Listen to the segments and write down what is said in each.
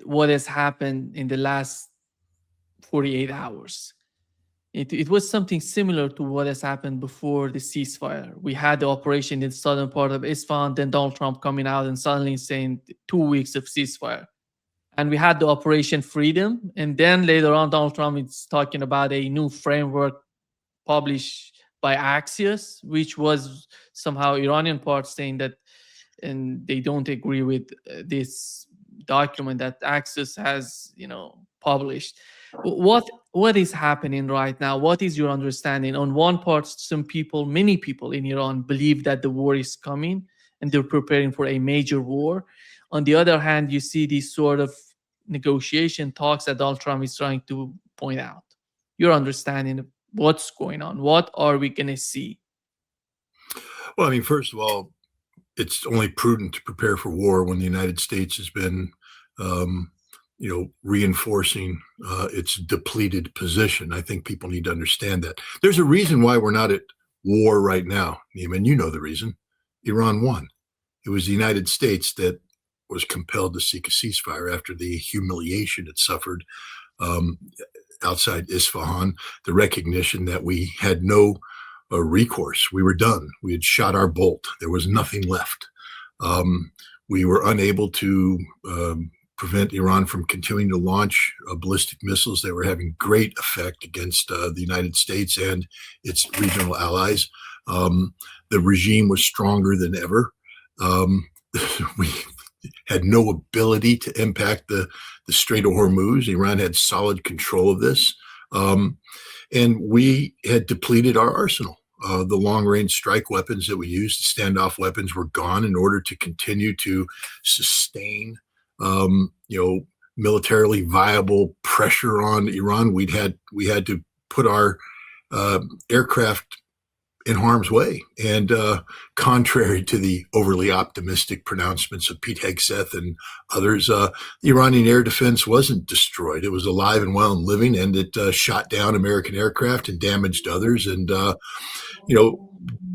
what has happened in the last 48 hours. It was something similar to what has happened before the ceasefire. We had the operation in the southern part of Isfahan, then Donald Trump coming out and suddenly saying 2 weeks of ceasefire. And we had the Operation Freedom. And then later on, Donald Trump is talking about a new framework published by Axios, which was somehow Iranian part saying that, and they don't agree with this document that Axios has, published. What is happening right now? What is your understanding? On one part, many people in Iran believe that the war is coming and they're preparing for a major war. On the other hand, you see these sort of negotiation talks that Donald Trump is trying to point out. Your understanding of what's going on? What are we going to see? Well, I mean, first of all, it's only prudent to prepare for war when the United States has been reinforcing its depleted position. I think people need to understand that. There's a reason why we're not at war right now, Neiman. You know the reason. Iran won. It was the United States that was compelled to seek a ceasefire after the humiliation it suffered outside Isfahan, the recognition that we had no recourse. We were done. We had shot our bolt. There was nothing left. We were unable to prevent Iran from continuing to launch ballistic missiles. They were having great effect against the United States and its regional allies. The regime was stronger than ever. We had no ability to impact the Strait of Hormuz. Iran had solid control of this. And we had depleted our arsenal. The long-range strike weapons that we used, the standoff weapons, were gone in order to continue to sustain militarily viable pressure on Iran. We had to put our aircraft in harm's way. And contrary to the overly optimistic pronouncements of Pete Hegseth and others, the Iranian air defense wasn't destroyed. It was alive and well and living, and it shot down American aircraft and damaged others. And,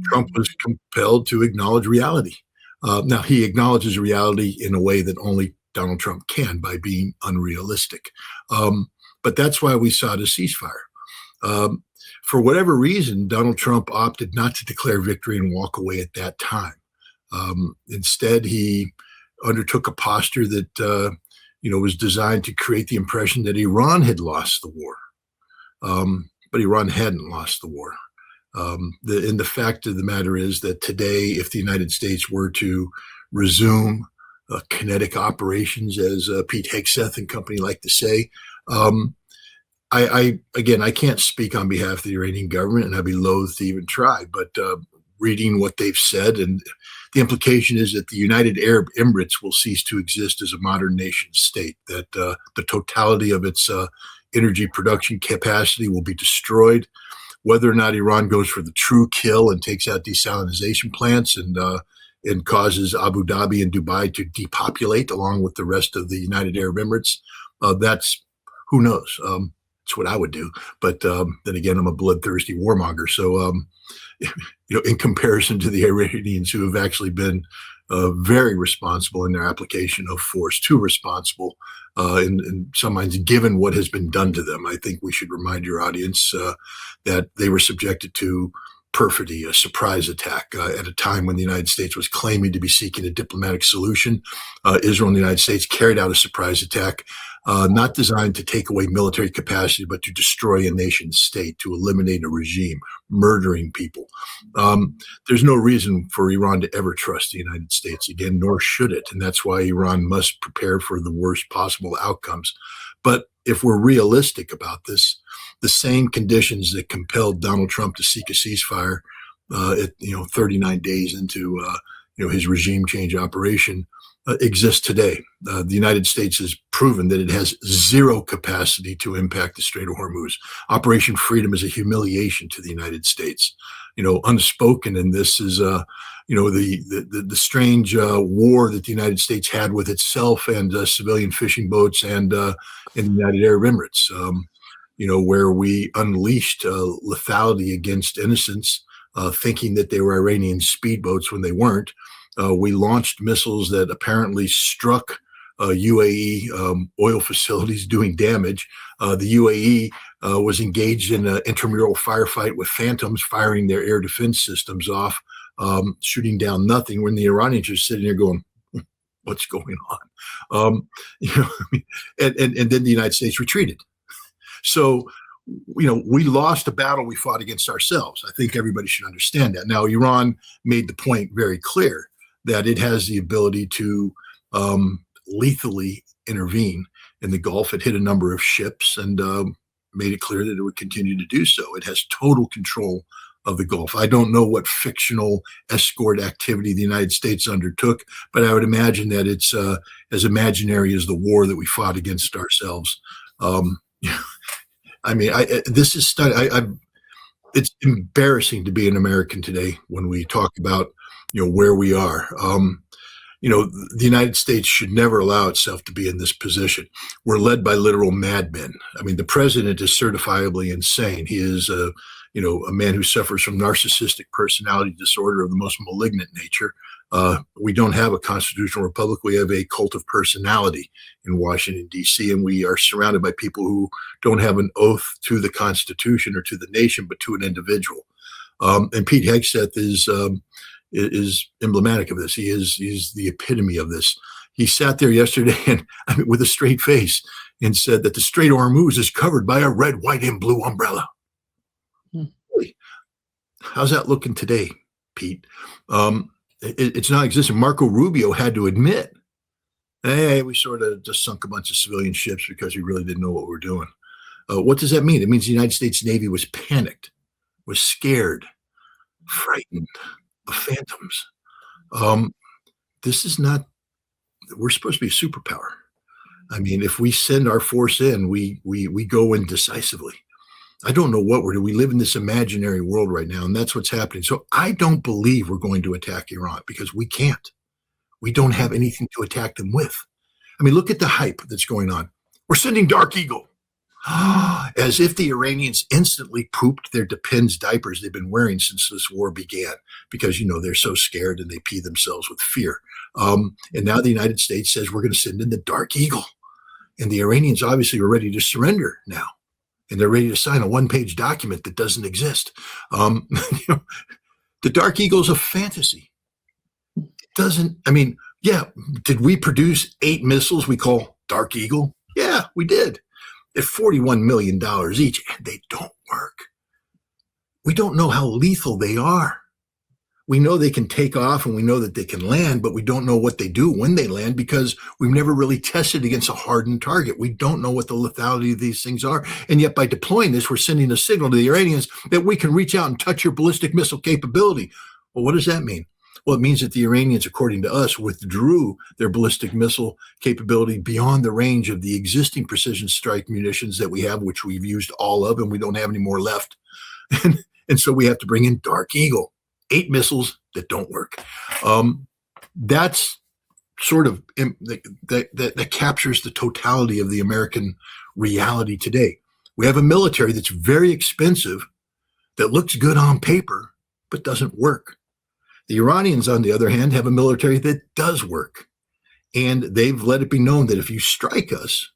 Trump was compelled to acknowledge reality. Now, he acknowledges reality in a way that only Donald Trump can, by being unrealistic. But that's why we sought a ceasefire. For whatever reason, Donald Trump opted not to declare victory and walk away at that time. Instead, he undertook a posture that, was designed to create the impression that Iran had lost the war. But Iran hadn't lost the war. The fact of the matter is that today, if the United States were to resume kinetic operations, as Pete Hegseth and company like to say, I can't speak on behalf of the Iranian government, and I'd be loath to even try, but reading what they've said, and the implication is that the United Arab Emirates will cease to exist as a modern nation state, that the totality of its energy production capacity will be destroyed. Whether or not Iran goes for the true kill and takes out desalination plants and causes Abu Dhabi and Dubai to depopulate along with the rest of the United Arab Emirates, that's who knows. It's what I would do. But then again, I'm a bloodthirsty warmonger. So, in comparison to the Iranians, who have actually been very responsible in their application of force, too responsible in some minds, given what has been done to them, I think we should remind your audience that they were subjected to perfidy, a surprise attack at a time when the United States was claiming to be seeking a diplomatic solution. Israel and the United States carried out a surprise attack, not designed to take away military capacity, but to destroy a nation state, to eliminate a regime, murdering people. There's no reason for Iran to ever trust the United States again, nor should it. And that's why Iran must prepare for the worst possible outcomes. But if we're realistic about this, the same conditions that compelled Donald Trump to seek a ceasefire at 39 days into his regime change operation exist today. The United States has proven that it has zero capacity to impact the Strait of Hormuz. Operation Freedom is a humiliation to the United States. Unspoken in this is the strange war that the United States had with itself and civilian fishing boats and in the United Arab Emirates. Where we unleashed lethality against innocents, thinking that they were Iranian speedboats when they weren't. We launched missiles that apparently struck UAE oil facilities doing damage. The UAE was engaged in an intramural firefight with Phantoms, firing their air defense systems off, shooting down nothing, when the Iranians are sitting there going, what's going on? And then the United States retreated. So, we lost a battle we fought against ourselves. I think everybody should understand that. Now, Iran made the point very clear that it has the ability to lethally intervene in the Gulf. It hit a number of ships and made it clear that it would continue to do so. It has total control of the Gulf. I don't know what fictional escort activity the United States undertook, but I would imagine that it's as imaginary as the war that we fought against ourselves. This is it's embarrassing to be an American today when we talk about where we are. The United States should never allow itself to be in this position. We're led by literal madmen. The president is certifiably insane. He is a man who suffers from narcissistic personality disorder of the most malignant nature. We don't have a constitutional republic. We have a cult of personality in Washington, D.C., and we are surrounded by people who don't have an oath to the Constitution or to the nation, but to an individual. And Pete Hegseth is emblematic of this. He's the epitome of this. He sat there yesterday and with a straight face and said that the Strait of Hormuz is covered by a red, white, and blue umbrella. How's that looking today, Pete? It's not existent. Marco Rubio had to admit, hey, we sort of just sunk a bunch of civilian ships because we really didn't know what we were doing. What does that mean? It means the United States Navy was panicked, was scared, frightened of Phantoms. This is not, we're supposed to be a superpower. If we send our force in, we go in decisively. I don't know what we're doing. We live in this imaginary world right now, and that's what's happening. So I don't believe we're going to attack Iran because we can't. We don't have anything to attack them with. Look at the hype that's going on. We're sending Dark Eagle. As if the Iranians instantly pooped their Depends diapers they've been wearing since this war began, because, they're so scared and they pee themselves with fear. And now the United States says we're going to send in the Dark Eagle. And the Iranians obviously are ready to surrender now. And they're ready to sign a one-page document that doesn't exist. The Dark Eagle is a fantasy. It doesn't, did we produce 8 missiles we call Dark Eagle? Yeah, we did. At $41 million each, and they don't work. We don't know how lethal they are. We know they can take off and we know that they can land, but we don't know what they do when they land because we've never really tested against a hardened target. We don't know what the lethality of these things are. And yet by deploying this, we're sending a signal to the Iranians that we can reach out and touch your ballistic missile capability. Well, what does that mean? Well, it means that the Iranians, according to us, withdrew their ballistic missile capability beyond the range of the existing precision strike munitions that we have, which we've used all of, and we don't have any more left. And so we have to bring in Dark Eagle, 8 missiles that don't work. That's sort of that captures the totality of the American reality today. We have a military that's very expensive, that looks good on paper, but doesn't work. The Iranians, on the other hand, have a military that does work. And they've let it be known that if you strike us,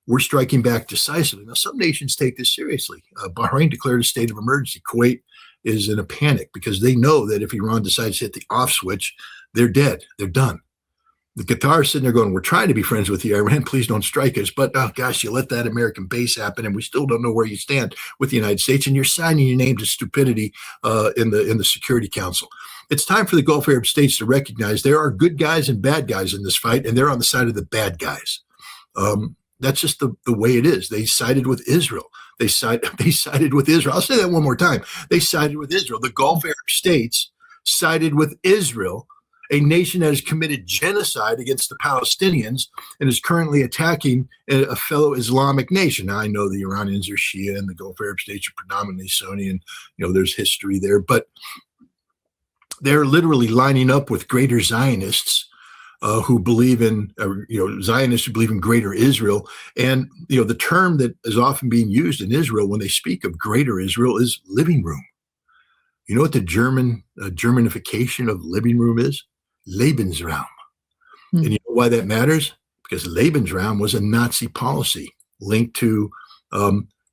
we're striking back decisively. Now, some nations take this seriously. Bahrain declared a state of emergency. Kuwait is in a panic because they know that if Iran decides to hit the off switch, they're dead. They're done. The Qatar is sitting there going, we're trying to be friends with you, Iran. Please don't strike us. But, oh, gosh, you let that American base happen, and we still don't know where you stand with the United States, and you're signing your name to stupidity in the Security Council. It's time for the Gulf Arab states to recognize there are good guys and bad guys in this fight, and they're on the side of the bad guys. That's just the way it is. They sided with Israel. They sided with Israel. I'll say that one more time. They sided with Israel. The Gulf Arab states sided with Israel, a nation that has committed genocide against the Palestinians and is currently attacking a fellow Islamic nation. Now, I know the Iranians are Shia and the Gulf Arab states are predominantly Sunni, and there's history there, but they're literally lining up with greater Zionists who believe in, Zionists who believe in greater Israel. And, the term that is often being used in Israel when they speak of greater Israel is living room. You know what the Germanification of living room is? Lebensraum. And you know why that matters? because Lebensraum was a Nazi policy linked to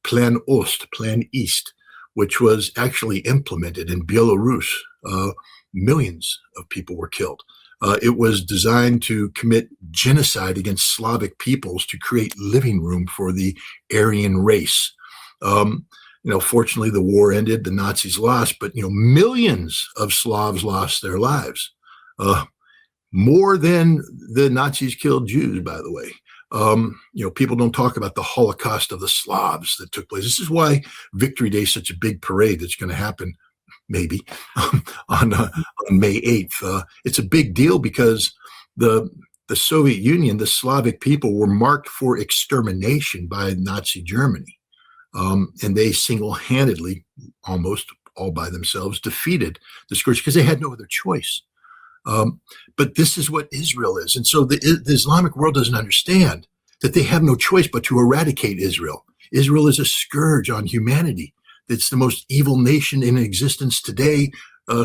Plan Ost, Plan East, which was actually implemented in Belarus. Millions of people were killed. It was designed to commit genocide against Slavic peoples to create living room for the Aryan race. Fortunately, the war ended, the Nazis lost, but, millions of Slavs lost their lives. More than the Nazis killed Jews, by the way. People don't talk about the Holocaust of the Slavs that took place. This is why Victory Day is such a big parade that's going to happen maybe on May 8th. It's a big deal because the Soviet Union, the Slavic people, were marked for extermination by Nazi Germany. And they single-handedly, almost all by themselves, defeated the scourge because they had no other choice. But this is what Israel is. And so the Islamic world doesn't understand that they have no choice but to eradicate Israel. Israel is a scourge on humanity. It's the most evil nation in existence today.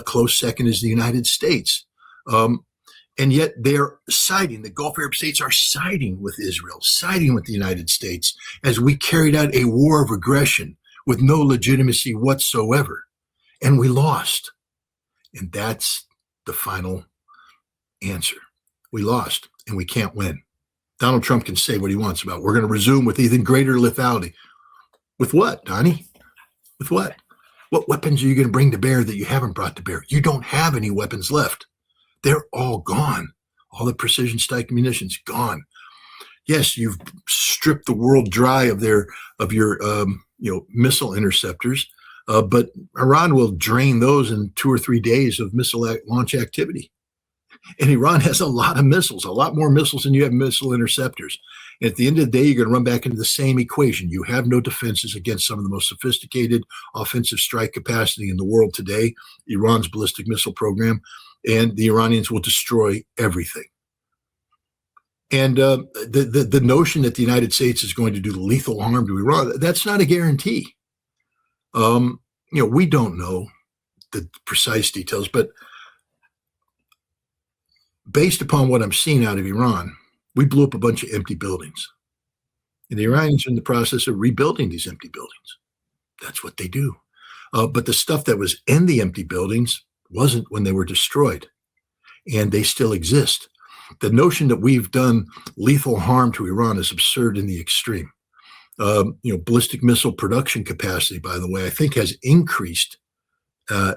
Close second is the United States. And yet they're siding, the Gulf Arab states are siding with Israel, siding with the United States as we carried out a war of aggression with no legitimacy whatsoever. And we lost. And that's the final answer. We lost and we can't win. Donald Trump can say what he wants about we're going to resume with even greater lethality. With what, Donnie? With what? What weapons are you going to bring to bear that you haven't brought to bear? You don't have any weapons left. They're all gone. All the precision strike munitions gone. Yes, you've stripped the world dry of your missile interceptors, but Iran will drain those in 2 or 3 days of missile launch activity. And Iran has a lot of missiles, a lot more missiles than you have missile interceptors. And at the end of the day, you're going to run back into the same equation. You have no defenses against some of the most sophisticated offensive strike capacity in the world today, Iran's ballistic missile program, and the Iranians will destroy everything. And the notion that the United States is going to do lethal harm to Iran, that's not a guarantee. We don't know the precise details, but based upon what I'm seeing out of Iran, we blew up a bunch of empty buildings. And the Iranians are in the process of rebuilding these empty buildings. That's what they do. But the stuff that was in the empty buildings wasn't when they were destroyed. And they still exist. The notion that we've done lethal harm to Iran is absurd in the extreme. Ballistic missile production capacity, by the way, I think has increased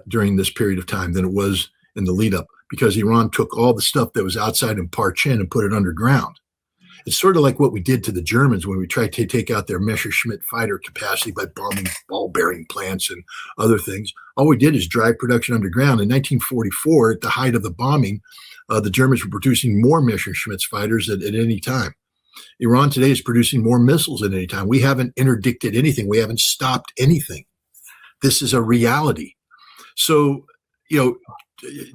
during this period of time than it was in the lead up, because Iran took all the stuff that was outside in Parchin and put it underground. It's sort of like what we did to the Germans when we tried to take out their Messerschmitt fighter capacity by bombing ball bearing plants and other things. All we did is drive production underground. In 1944, at the height of the bombing, the Germans were producing more Messerschmitt fighters at any time. Iran today is producing more missiles at any time. We haven't interdicted anything. We haven't stopped anything. This is a reality. So,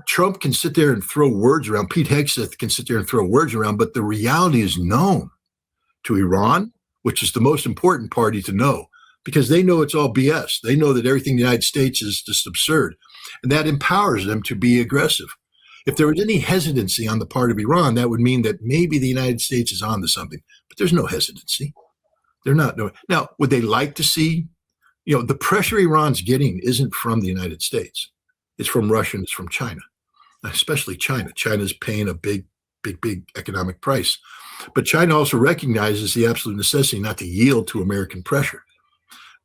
Trump can sit there and throw words around. Pete Hegseth can sit there and throw words around, but the reality is known to Iran, which is the most important party to know, because they know it's all BS. They know that everything in the United States is just absurd, and that empowers them to be aggressive. If there was any hesitancy on the part of Iran, that would mean that maybe the United States is onto something, but there's no hesitancy. They're not doing. Now, would they like to see, the pressure Iran's getting isn't from the United States. It's from Russia and it's from China, especially China. China's paying a big economic price. But China also recognizes the absolute necessity not to yield to American pressure.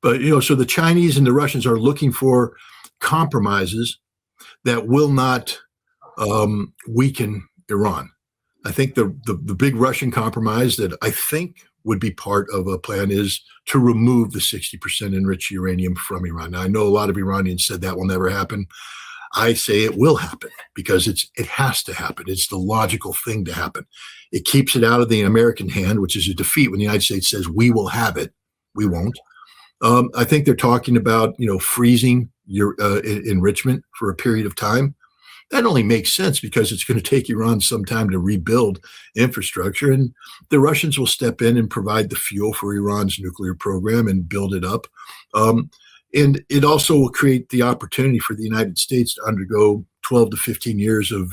But, so the Chinese and the Russians are looking for compromises that will not weaken Iran. I think the big Russian compromise that I think would be part of a plan is to remove the 60% enriched uranium from Iran. Now, I know a lot of Iranians said that will never happen. I say it will happen because it has to happen. It's the logical thing to happen. It keeps it out of the American hand, which is a defeat when the United States says we will have it. We won't. I think they're talking about, freezing your enrichment for a period of time. That only makes sense because it's going to take Iran some time to rebuild infrastructure, and the Russians will step in and provide the fuel for Iran's nuclear program and build it up. And it also will create the opportunity for the United States to undergo 12 to 15 years of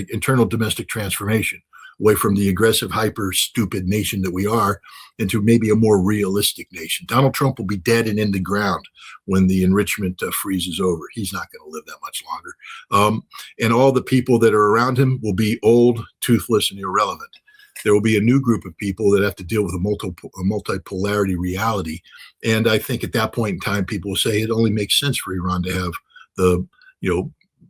internal domestic transformation, away from the aggressive, hyper stupid nation that we are into maybe a more realistic nation. Donald Trump will be dead and in the ground when the enrichment freeze is over. He's not going to live that much longer. And all the people that are around him will be old, toothless, and irrelevant. There will be a new group of people that have to deal with a multipolarity reality. And I think at that point in time, people will say it only makes sense for Iran to have the,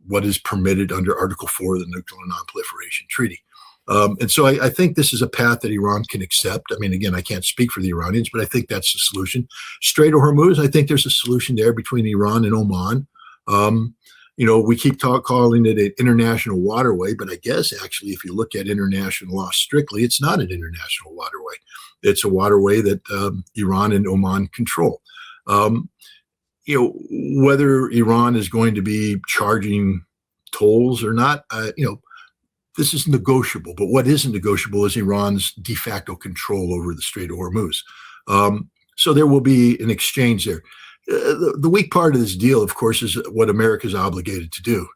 what is permitted under Article 4 of the Nuclear Non-Proliferation Treaty. And so I think this is a path that Iran can accept. I mean, again, I can't speak for the Iranians, but I think that's the solution. Strait of Hormuz, I think there's a solution there between Iran and Oman. We keep calling it an international waterway, but I guess actually, if you look at international law strictly, it's not an international waterway. It's a waterway that Iran and Oman control. Whether Iran is going to be charging tolls or not, this is negotiable. But what isn't negotiable is Iran's de facto control over the Strait of Hormuz. So there will be an exchange there. The weak part of this deal, of course, is what America is obligated to do.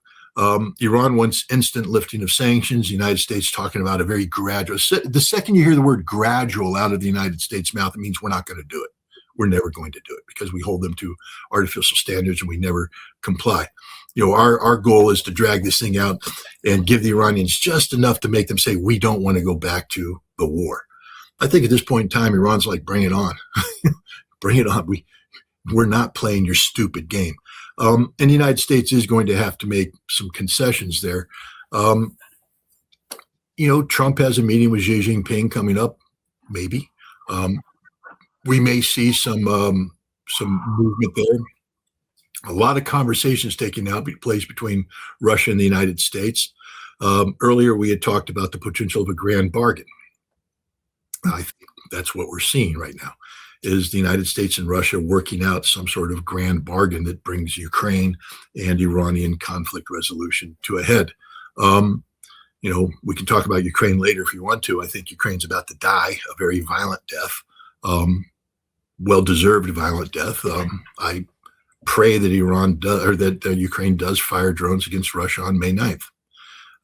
Iran wants instant lifting of sanctions. The United States talking about a very gradual. The second you hear the word gradual out of the United States' mouth, it means we're not going to do it. We're never going to do it because we hold them to artificial standards and we never comply. Our goal is to drag this thing out and give the Iranians just enough to make them say, we don't want to go back to the war. I think at this point in time, Iran's like, bring it on. Bring it on. We're not playing your stupid game. And the United States is going to have to make some concessions there. Trump has a meeting with Xi Jinping coming up, maybe. We may see some movement there. A lot of conversations taking place between Russia and the United States. Earlier, we had talked about the potential of a grand bargain. I think that's what we're seeing right now, is the United States and Russia working out some sort of grand bargain that brings Ukraine and Iranian conflict resolution to a head. We can talk about Ukraine later if you want to. I think Ukraine's about to die a very violent death, well-deserved violent death. I pray that Ukraine does fire drones against Russia on May 9th.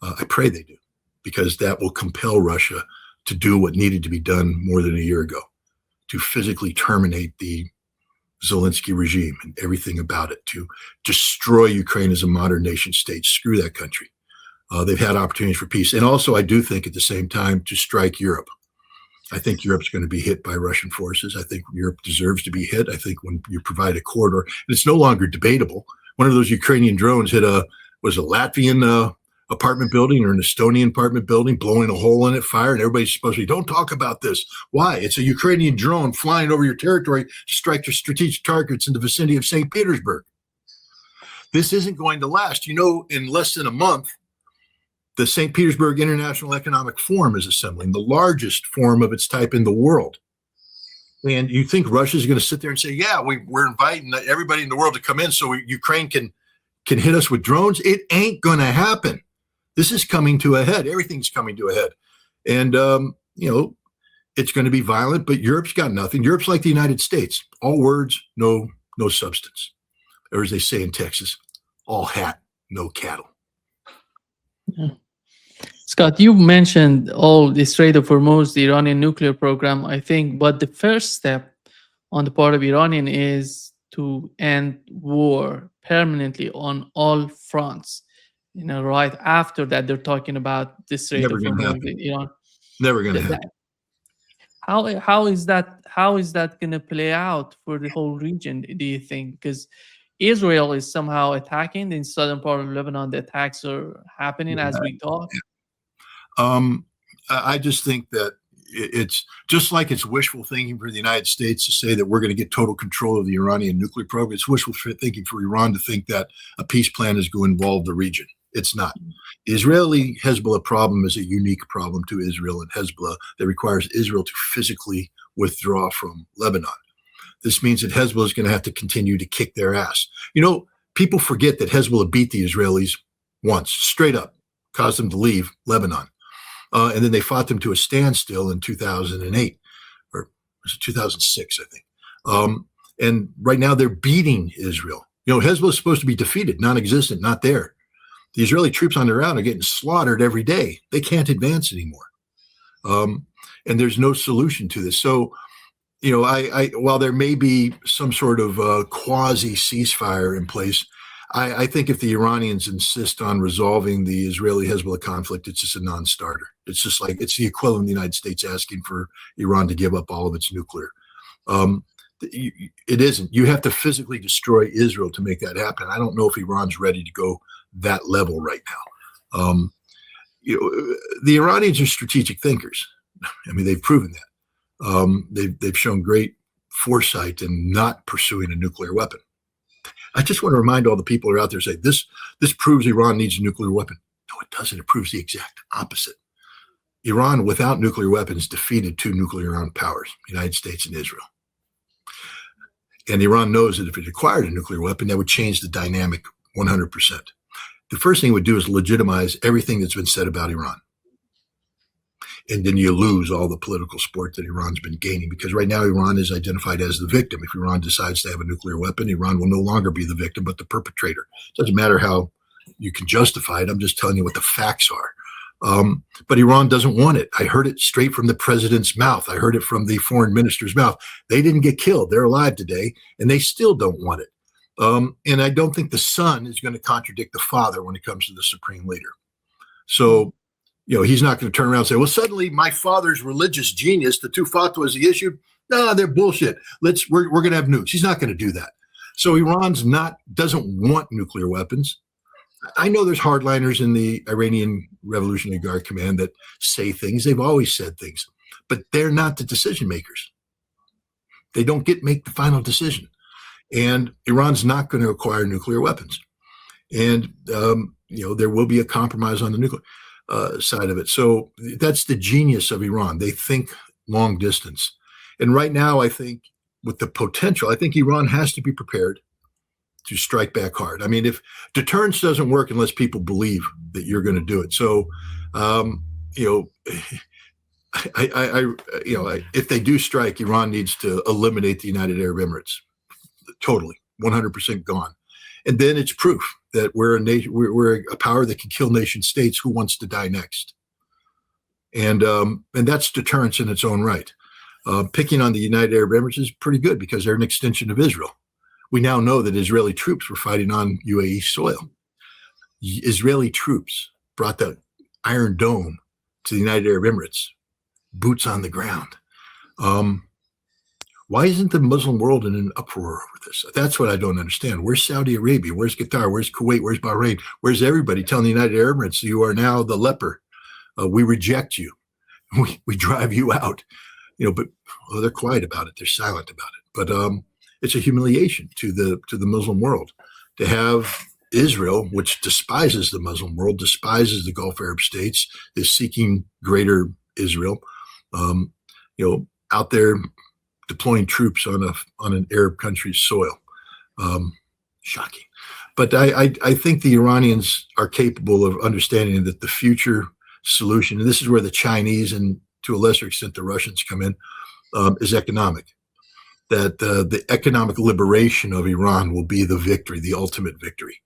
I pray they do, because that will compel Russia to do what needed to be done more than a year ago, to physically terminate the Zelensky regime and everything about it, to destroy Ukraine as a modern nation state, screw that country. They've had opportunities for peace. And also, I do think at the same time to strike Europe. I think Europe's going to be hit by Russian forces. I think Europe deserves to be hit. I think when you provide a corridor, and it's no longer debatable. One of those Ukrainian drones hit a Latvian apartment building or an Estonian apartment building, blowing a hole in it, fire, and everybody's supposed to don't talk about this. Why? It's a Ukrainian drone flying over your territory to strike your strategic targets in the vicinity of St. Petersburg. This isn't going to last. In less than a month, the St. Petersburg International Economic Forum is assembling, the largest forum of its type in the world. And you think Russia's going to sit there and say, yeah, we're inviting everybody in the world to come in so Ukraine can hit us with drones? It ain't going to happen. This is coming to a head. Everything's coming to a head. And, it's going to be violent, but Europe's got nothing. Europe's like the United States. All words, no substance. Or as they say in Texas, all hat, no cattle. Yeah. Scott, you mentioned all the Strait of Hormuz, the Iranian nuclear program, I think, but the first step on the part of Iranian is to end war permanently on all fronts. Right after that, they're talking about the Strait of Hormuz in Iran. Never going to happen. How is that going to play out for the whole region, do you think? Because Israel is somehow attacking in southern part of Lebanon. The attacks are happening as we talk. I just think that it's just like it's wishful thinking for the United States to say that we're going to get total control of the Iranian nuclear program. It's wishful thinking for Iran to think that a peace plan is going to involve the region. It's not. The Israeli-Hezbollah problem is a unique problem to Israel and Hezbollah that requires Israel to physically withdraw from Lebanon. This means that Hezbollah is going to have to continue to kick their ass. People forget that Hezbollah beat the Israelis once, straight up, caused them to leave Lebanon. And then they fought them to a standstill in 2008, or was it 2006, I think. And right now they're beating Israel. Hezbollah is supposed to be defeated, non-existent, not there. The Israeli troops on the ground are getting slaughtered every day. They can't advance anymore. And there's no solution to this. So, while there may be some sort of quasi ceasefire in place, I think if the Iranians insist on resolving the Israeli-Hezbollah conflict, it's just a non-starter. It's just like it's the equivalent of the United States asking for Iran to give up all of its nuclear. It isn't. You have to physically destroy Israel to make that happen. I don't know if Iran's ready to go that level right now. The Iranians are strategic thinkers. I mean, they've proven that. They've shown great foresight in not pursuing a nuclear weapon. I just want to remind all the people who are out there say this proves Iran needs a nuclear weapon. No, it doesn't. It proves the exact opposite. Iran, without nuclear weapons, defeated two nuclear-armed powers, the United States and Israel. And Iran knows that if it acquired a nuclear weapon, that would change the dynamic 100%. The first thing it would do is legitimize everything that's been said about Iran. And then you lose all the political support that Iran's been gaining, because right now Iran is identified as the victim. If Iran decides to have a nuclear weapon, Iran will no longer be the victim, but the perpetrator. It doesn't matter how you can justify it. I'm just telling you what the facts are. But Iran doesn't want it. I heard it straight from the president's mouth. I heard it from the foreign minister's mouth. They didn't get killed. They're alive today, and they still don't want it. And I don't think the son is going to contradict the father when it comes to the supreme leader. So, he's not going to turn around and say, well, suddenly my father's religious genius, the two fatwas he issued, no, they're bullshit. We're going to have nukes. He's not going to do that. So Iran's doesn't want nuclear weapons. I know there's hardliners in the Iranian Revolutionary Guard Command that say things. They've always said things, but they're not the decision makers. They don't make the final decision. And Iran's not going to acquire nuclear weapons. And, there will be a compromise on the nuclear side of it. So that's the genius of Iran. They think long distance. And right now, I think with the potential, I think Iran has to be prepared to strike back hard. I mean, if deterrence doesn't work unless people believe that you're going to do it. So, if they do strike, Iran needs to eliminate the United Arab Emirates. Totally, 100% gone. And then it's proof that we're a power that can kill nation states. Who wants to die next? And that's deterrence in its own right. Picking on the United Arab Emirates is pretty good because they're an extension of Israel. We now know that Israeli troops were fighting on UAE soil. Israeli troops brought the Iron Dome to the United Arab Emirates, boots on the ground. Why isn't the Muslim world in an uproar over this? That's what I don't understand. Where's Saudi Arabia? Where's Qatar? Where's Kuwait? Where's Bahrain? Where's everybody telling the United Arab Emirates, you are now the leper. We reject you. We drive you out. But they're quiet about it. They're silent about it. But it's a humiliation to the Muslim world to have Israel, which despises the Muslim world, despises the Gulf Arab states, is seeking greater Israel, out there deploying troops on an Arab country's soil. Shocking. But I think the Iranians are capable of understanding that the future solution, and this is where the Chinese and to a lesser extent the Russians come in, is economic. That the economic liberation of Iran will be the victory, the ultimate victory.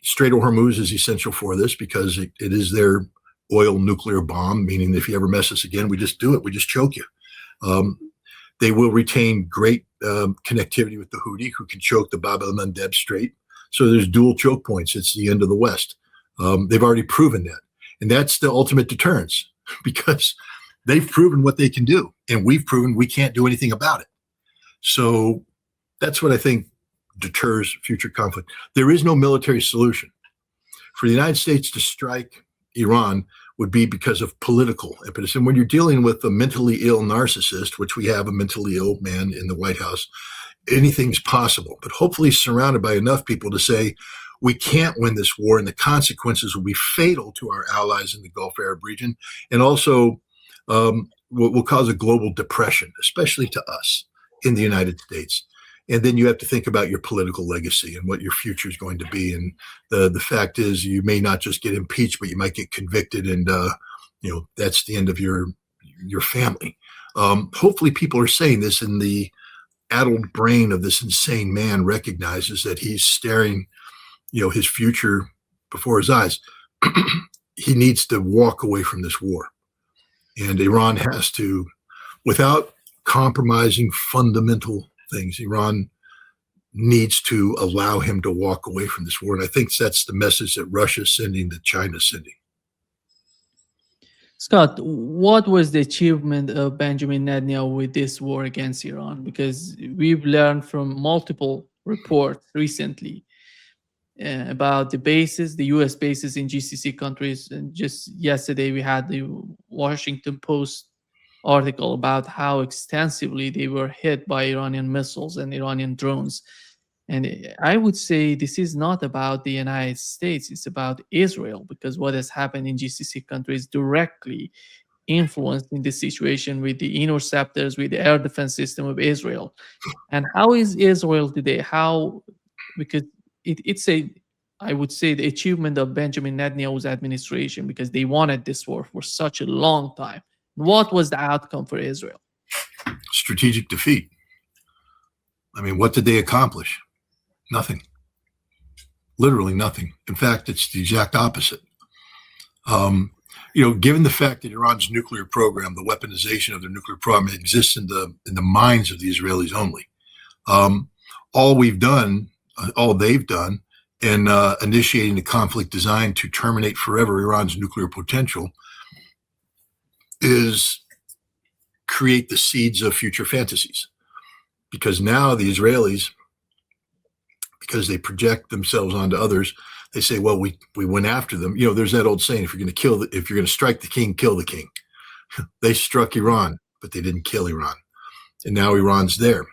Strait of Hormuz is essential for this because it is their oil nuclear bomb, meaning if you ever mess us again, we just do it. We just choke you. They will retain great connectivity with the Houthi, who can choke the Bab el-Mandeb Strait. So there's dual choke points. It's the end of the West. They've already proven that. And that's the ultimate deterrence because they've proven what they can do. And we've proven we can't do anything about it. So that's what I think deters future conflict. There is no military solution. For the United States to strike Iran would be because of political impetus. And when you're dealing with a mentally ill narcissist, which we have a mentally ill man in the White House, anything's possible. But hopefully surrounded by enough people to say, we can't win this war and the consequences will be fatal to our allies in the Gulf Arab region. And also will cause a global depression, especially to us in the United States. And then you have to think about your political legacy and what your future is going to be. And the fact is, you may not just get impeached, but you might get convicted, and that's the end of your family. Hopefully, people are saying this, and the addled brain of this insane man recognizes that he's staring, his future before his eyes. He needs to walk away from this war, And Iran has to, without compromising fundamental things, Iran needs to allow him to walk away from this war. And I think that's the message that Russia's sending, that China's sending. Scott, what was the achievement of Benjamin Netanyahu with this war against Iran? Because we've learned from multiple reports recently about the bases, the US bases in GCC countries. And just yesterday, we had the Washington Post article about how extensively they were hit by Iranian missiles and Iranian drones. And I would say this is not about the United States, it's about Israel, because what has happened in GCC countries directly influencing the situation with the interceptors, with the air defense system of Israel. And how is Israel today? How, because it's a, I would say, the achievement of Benjamin Netanyahu's administration, because they wanted this war for such a long time. What was the outcome for Israel? Strategic defeat. I mean, what did they accomplish? Nothing. Literally nothing. In fact, it's the exact opposite. Given the fact that Iran's nuclear program, the weaponization of their nuclear program, exists in the minds of the Israelis only. All they've done in initiating a conflict designed to terminate forever Iran's nuclear potential is create the seeds of future fantasies. Because now the Israelis, because they project themselves onto others, they say, well, we went after them. There's that old saying, if you're going to strike the king, kill the king. They struck Iran, but they didn't kill Iran. And now Iran's there.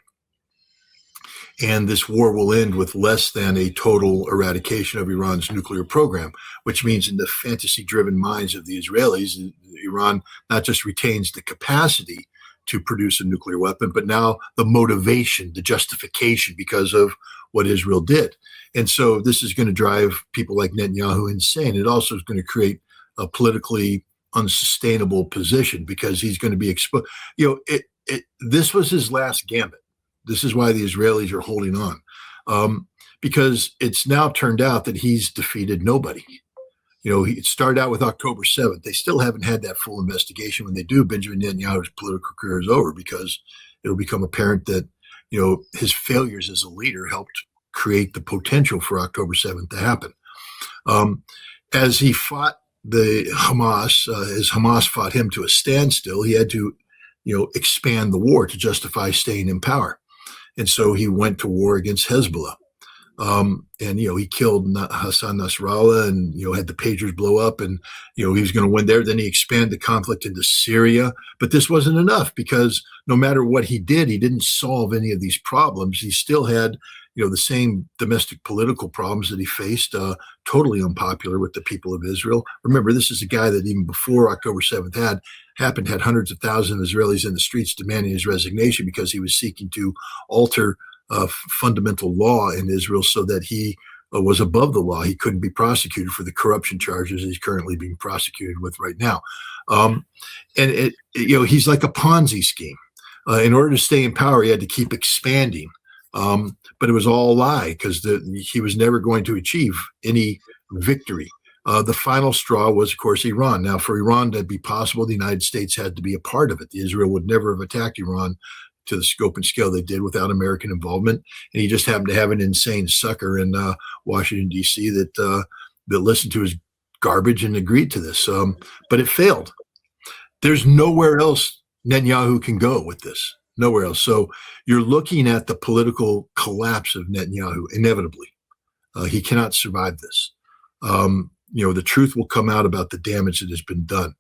And this war will end with less than a total eradication of Iran's nuclear program, which means in the fantasy-driven minds of the Israelis, Iran not just retains the capacity to produce a nuclear weapon, but now the motivation, the justification because of what Israel did. And so this is going to drive people like Netanyahu insane. It also is going to create a politically unsustainable position because he's going to be exposed. This was his last gambit. This is why the Israelis are holding on, because it's now turned out that he's defeated nobody. It started out with October 7th. They still haven't had that full investigation. When they do, Benjamin Netanyahu's political career is over because it'll become apparent that, his failures as a leader helped create the potential for October 7th to happen. As he fought the Hamas, as Hamas fought him to a standstill, he had to, expand the war to justify staying in power. And so he went to war against Hezbollah. And he killed Hassan Nasrallah and, had the pagers blow up and, he was going to win there. Then he expanded the conflict into Syria. But this wasn't enough because no matter what he did, he didn't solve any of these problems. He still had, the same domestic political problems that he faced, totally unpopular with the people of Israel. Remember, this is a guy that even before October 7th had hundreds of thousands of Israelis in the streets demanding his resignation because he was seeking to alter fundamental law in Israel so that he was above the law. He couldn't be prosecuted for the corruption charges he's currently being prosecuted with right now. He's like a Ponzi scheme. In order to stay in power, he had to keep expanding. But it was all a lie because he was never going to achieve any victory. The final straw was, of course, Iran. Now, for Iran to be possible, the United States had to be a part of it. Israel would never have attacked Iran to the scope and scale they did without American involvement. And he just happened to have an insane sucker in Washington, D.C. that listened to his garbage and agreed to this. But it failed. There's nowhere else Netanyahu can go with this. Nowhere else. So you're looking at the political collapse of Netanyahu inevitably. He cannot survive this. The truth will come out about the damage that has been done.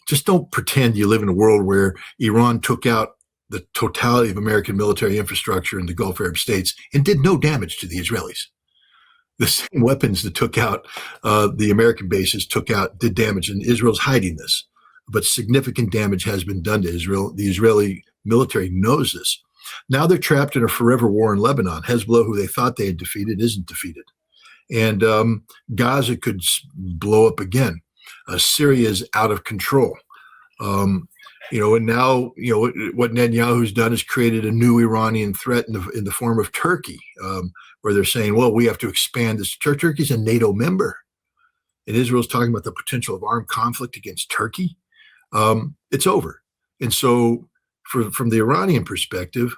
Just don't pretend you live in a world where Iran took out the totality of American military infrastructure in the Gulf Arab states and did no damage to the Israelis. The same weapons that took out the American bases did damage, and Israel's hiding this. But significant damage has been done to Israel. The Israeli military knows this. Now they're trapped in a forever war in Lebanon. Hezbollah, who they thought they had defeated, isn't defeated. And Gaza could blow up again. Syria is out of control. And now, what Netanyahu's done is created a new Iranian threat in the form of Turkey, where they're saying, well, we have to expand this. Turkey's a NATO member. And Israel's talking about the potential of armed conflict against Turkey. it's over. And so, from the Iranian perspective,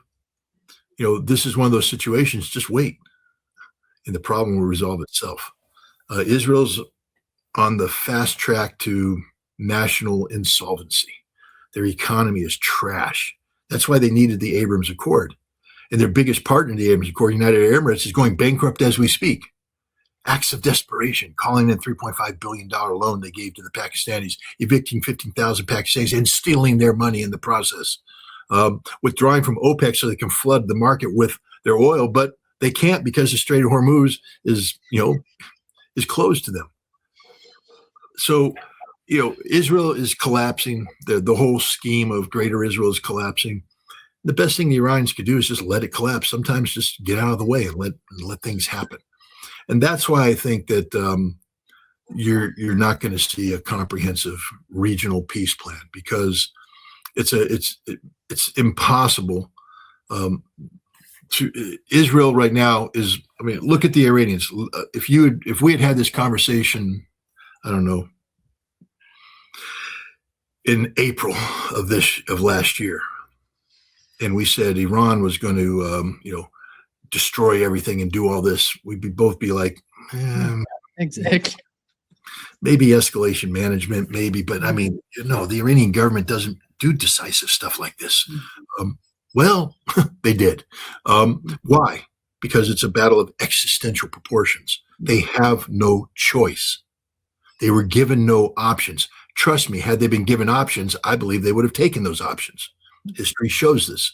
this is one of those situations. Just wait, and the problem will resolve itself. Israel's on the fast track to national insolvency. Their economy is trash. That's why they needed the Abrams Accord. And their biggest partner in the Abrams Accord, United Arab Emirates, is going bankrupt as we speak. Acts of desperation, calling in $3.5 billion loan they gave to the Pakistanis, evicting 15,000 Pakistanis and stealing their money in the process. Withdrawing from OPEC so they can flood the market with their oil, but they can't because the Strait of Hormuz is closed to them. So, Israel is collapsing. The whole scheme of Greater Israel is collapsing. The best thing the Iranians could do is just let it collapse. Sometimes just get out of the way and let things happen. And that's why I think that you're not going to see a comprehensive regional peace plan, because it's impossible. Israel right now is. I mean, look at the Iranians. If we had this conversation, I don't know, in April of last year, and we said Iran was going to destroy everything and do all this, we'd both be like, exactly. Maybe escalation management, maybe, but I mean, the Iranian government doesn't do decisive stuff like this. Well, they did. Why? Because it's a battle of existential proportions. They have no choice. They were given no options. Trust me, had they been given options, I believe they would have taken those options. History shows this.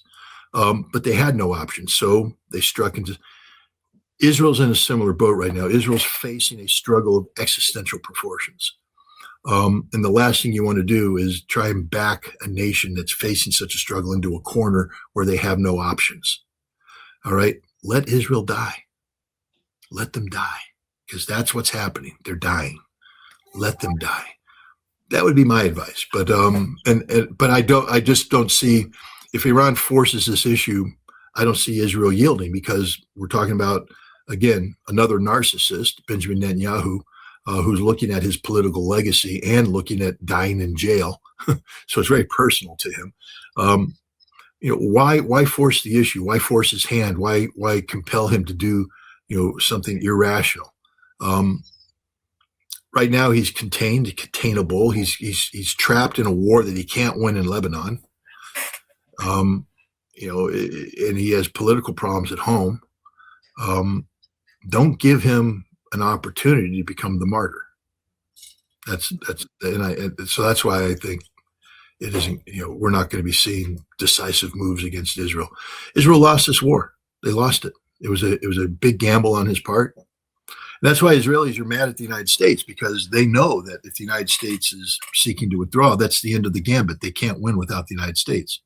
But they had no options, so they struck into. Israel's in a similar boat right now. Israel's facing a struggle of existential proportions. And the last thing you want to do is try and back a nation that's facing such a struggle into a corner where they have no options. All right? Let Israel die. Let them die, because that's what's happening. They're dying. Let them die. That would be my advice. But but I just don't see. If Iran forces this issue, I don't see Israel yielding, because we're talking about, again, another narcissist, Benjamin Netanyahu, who's looking at his political legacy and looking at dying in jail. So it's very personal to him. Why force the issue? Why force his hand? Why compel him to do something irrational? Right now he's containable. He's trapped in a war that he can't win in Lebanon. And he has political problems at home. Don't give him an opportunity to become the martyr. So that's why I think it isn't. We're not going to be seeing decisive moves against Israel. Israel lost this war. They lost it. It was a big gamble on his part. And that's why Israelis are mad at the United States, because they know that if the United States is seeking to withdraw, that's the end of the gambit. They can't win without the United States.